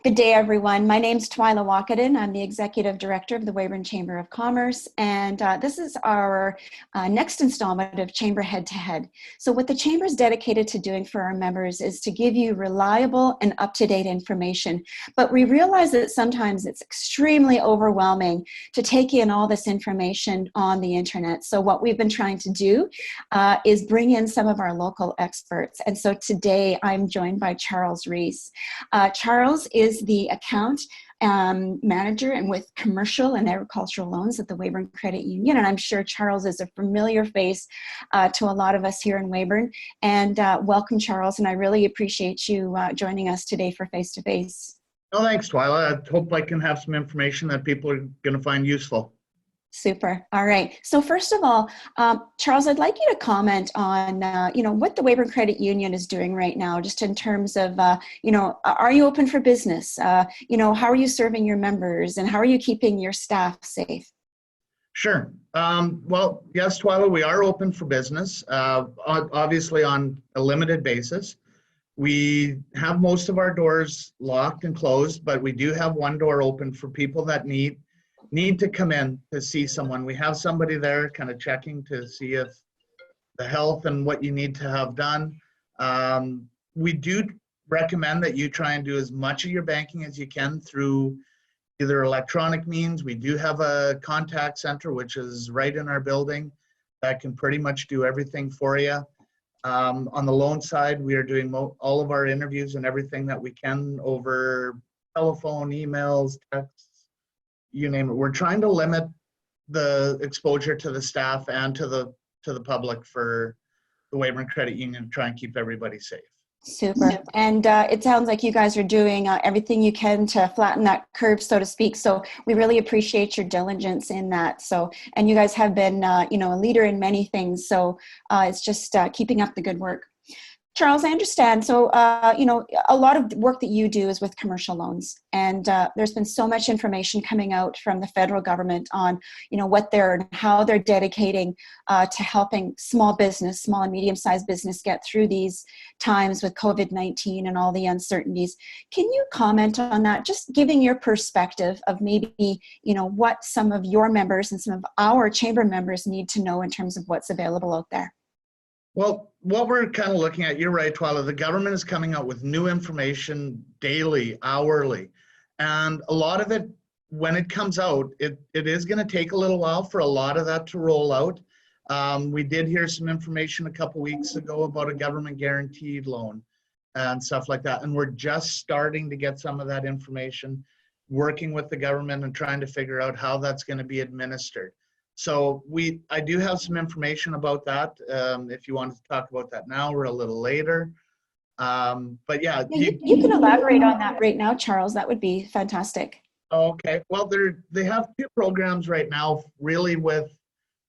Good day, everyone. My name's Twila Walkeden. I'm the Executive Director of the Weyburn Chamber of Commerce, and this is our next installment of Chamber Head-to-Head. So what the Chamber is dedicated to doing for our members is to give you reliable and up-to-date information, but we realize that sometimes it's extremely overwhelming to take in all this information on the internet. So what we've been trying to do is bring in some of our local experts, and so today I'm joined by Charles Ries. Charles is the account manager and with commercial and agricultural loans at the Weyburn Credit Union. And I'm sure Charles is a familiar face to a lot of us here in Weyburn. And welcome, Charles. And I really appreciate you joining us today for Face to Face. Oh, thanks, Twila. I hope I can have some information that people are going to find useful. Super. All right. So first of all, Charles, I'd like you to comment on, what the Weyburn Credit Union is doing right now, just in terms of, are you open for business? How are you serving your members, and how are you keeping your staff safe? Sure. Well, yes, Twila, we are open for business, obviously on a limited basis. We have most of our doors locked and closed, but we do have one door open for people that need to come in to see someone. We have somebody there kind of checking to see if the health and what you need to have done. We do recommend that you try and do as much of your banking as you can through either electronic means. We do have a contact center, which is right in our building, that can pretty much do everything for you. On the loan side, we are doing all of our interviews and everything that we can over telephone, emails, texts, you name it. We're trying to limit the exposure to the staff and to the public for the Weyburn Credit Union to try and keep everybody safe. Super. And it sounds like you guys are doing everything you can to flatten that curve, so to speak. So we really appreciate your diligence in that. So, and you guys have been, a leader in many things. So it's just keeping up the good work. Charles, I understand. So, a lot of work that you do is with commercial loans, and there's been so much information coming out from the federal government on, how they're dedicating to helping small and medium-sized business get through these times with COVID-19 and all the uncertainties. Can you comment on that? Just giving your perspective of maybe, what some of your members and some of our chamber members need to know in terms of what's available out there. Well, what we're kind of looking at, you're right, Twila, the government is coming out with new information daily, hourly. And a lot of it, when it comes out, it is going to take a little while for a lot of that to roll out. We did hear some information a couple weeks ago about a government guaranteed loan and stuff like that. And we're just starting to get some of that information, working with the government and trying to figure out how that's going to be administered. So I do have some information about that. If you wanted to talk about that now or a little later. But yeah. You can elaborate on that right now, Charles. That would be fantastic. Okay. Well, they have two programs right now really with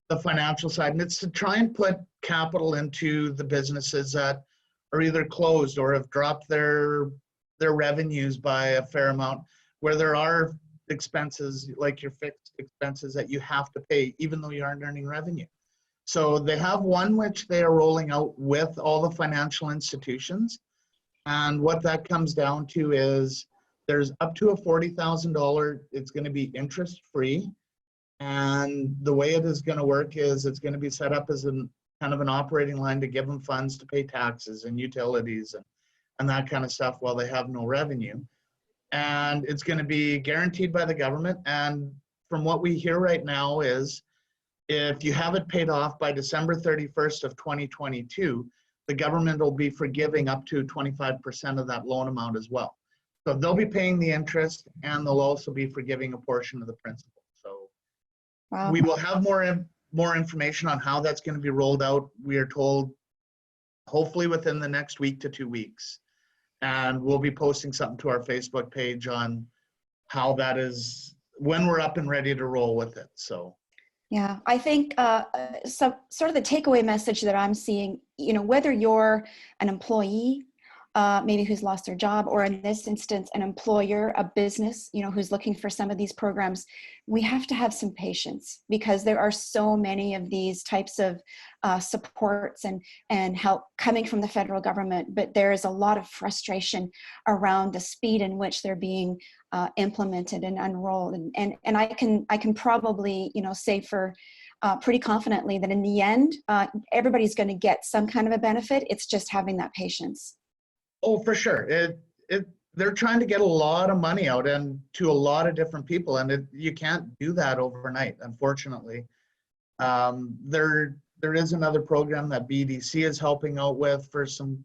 the financial side, and it's to try and put capital into the businesses that are either closed or have dropped their revenues by a fair amount, where there are expenses like your fixed expenses that you have to pay even though you aren't earning revenue. So they have one which they are rolling out with all the financial institutions, and what that comes down to is there's up to a $40,000. It's going to be interest free, and the way it is going to work is it's going to be set up as kind of an operating line to give them funds to pay taxes and utilities and that kind of stuff while they have no revenue. And it's going to be guaranteed by the government. And from what we hear right now is if you have it paid off by December 31st of 2022, the government will be forgiving up to 25% of that loan amount as well. So they'll be paying the interest and they'll also be forgiving a portion of the principal. So wow. We will have more information on how that's going to be rolled out. We are told hopefully within the next week to 2 weeks. And we'll be posting something to our Facebook page on how that is, when we're up and ready to roll with it. So, yeah, I think sort of the takeaway message that I'm seeing, whether you're an employee maybe who's lost their job, or in this instance, an employer, a business, who's looking for some of these programs, we have to have some patience, because there are so many of these types of supports and help coming from the federal government, but there is a lot of frustration around the speed in which they're being implemented and unrolled. And I can probably, say for pretty confidently that in the end, everybody's going to get some kind of a benefit. It's just having that patience. Oh, for sure. They're trying to get a lot of money out and to a lot of different people, and you can't do that overnight, unfortunately. There is another program that BDC is helping out with for some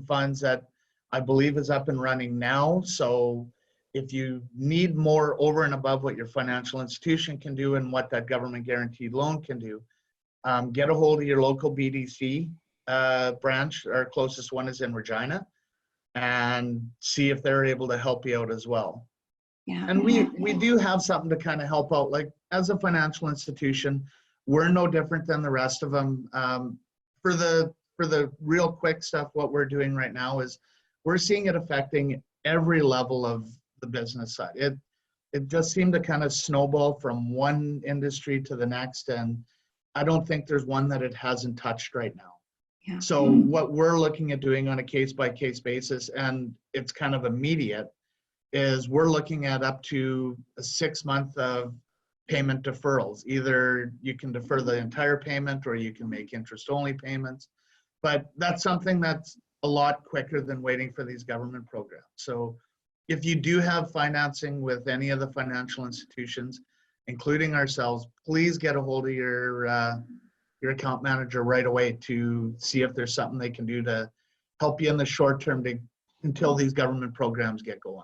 funds that I believe is up and running now. So if you need more over and above what your financial institution can do and what that government guaranteed loan can do, get a hold of your local BDC branch. Our closest one is in Regina, and see if they're able to help you out as well. Yeah. And we do have something to kind of help out. Like, as a financial institution, we're no different than the rest of them. For the real quick stuff, what we're doing right now is we're seeing it affecting every level of the business side. It just seemed to kind of snowball from one industry to the next, and I don't think there's one that it hasn't touched right now. Yeah. So what we're looking at doing on a case-by-case basis, and it's kind of immediate, is we're looking at up to a 6-month of payment deferrals. Either you can defer the entire payment or you can make interest-only payments. But that's something that's a lot quicker than waiting for these government programs. So if you do have financing with any of the financial institutions, including ourselves, please get a hold of your account manager right away to see if there's something they can do to help you in the short term until these government programs get going.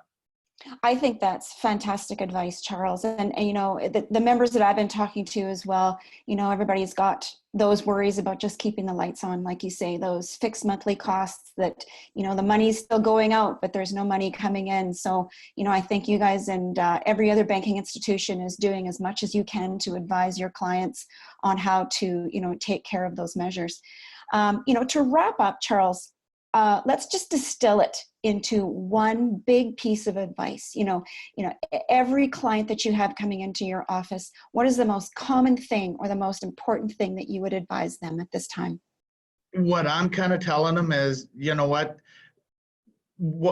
I think that's fantastic advice, Charles. And the members that I've been talking to as well, everybody's got those worries about just keeping the lights on, like you say, those fixed monthly costs that, the money's still going out, but there's no money coming in. So, I think you guys and every other banking institution is doing as much as you can to advise your clients on how to, take care of those measures. To wrap up, Charles, let's just distill it into one big piece of advice. Every client that you have coming into your office, what is the most common thing or the most important thing that you would advise them at this time? What I'm kind of telling them is,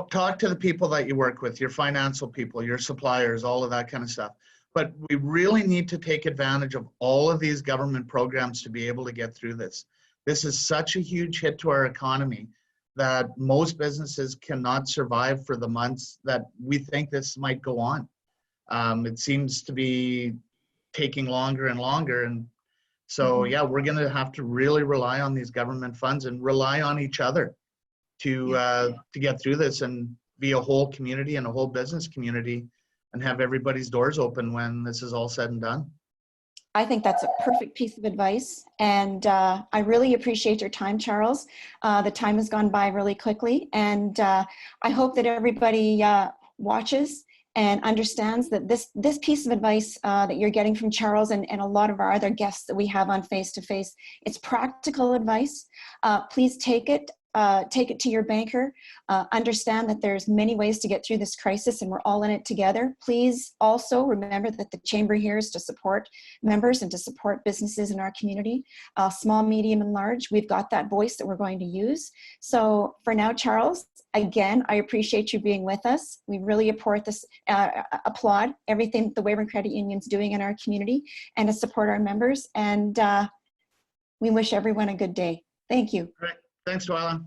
talk to the people that you work with, your financial people, your suppliers, all of that kind of stuff. But we really need to take advantage of all of these government programs to be able to get through this. This is such a huge hit to our economy that most businesses cannot survive for the months that we think this might go on. It seems to be taking longer and longer. And so, yeah, we're going to have to really rely on these government funds and rely on each other to get through this and be a whole community and a whole business community and have everybody's doors open when this is all said and done. I think that's a perfect piece of advice. And I really appreciate your time, Charles. The time has gone by really quickly. And I hope that everybody watches and understands that this piece of advice that you're getting from Charles and a lot of our other guests that we have on Face-to-Face, it's practical advice. Please take it to your banker. Understand that there's many ways to get through this crisis and we're all in it together. Please also remember that the Chamber here is to support members and to support businesses in our community, small, medium, and large. We've got that voice that we're going to use. So for now, Charles, again, I appreciate you being with us. We really applaud everything that the Weyburn Credit Union is doing in our community and to support our members. And we wish everyone a good day. Thank you. Great. Thanks, Twila.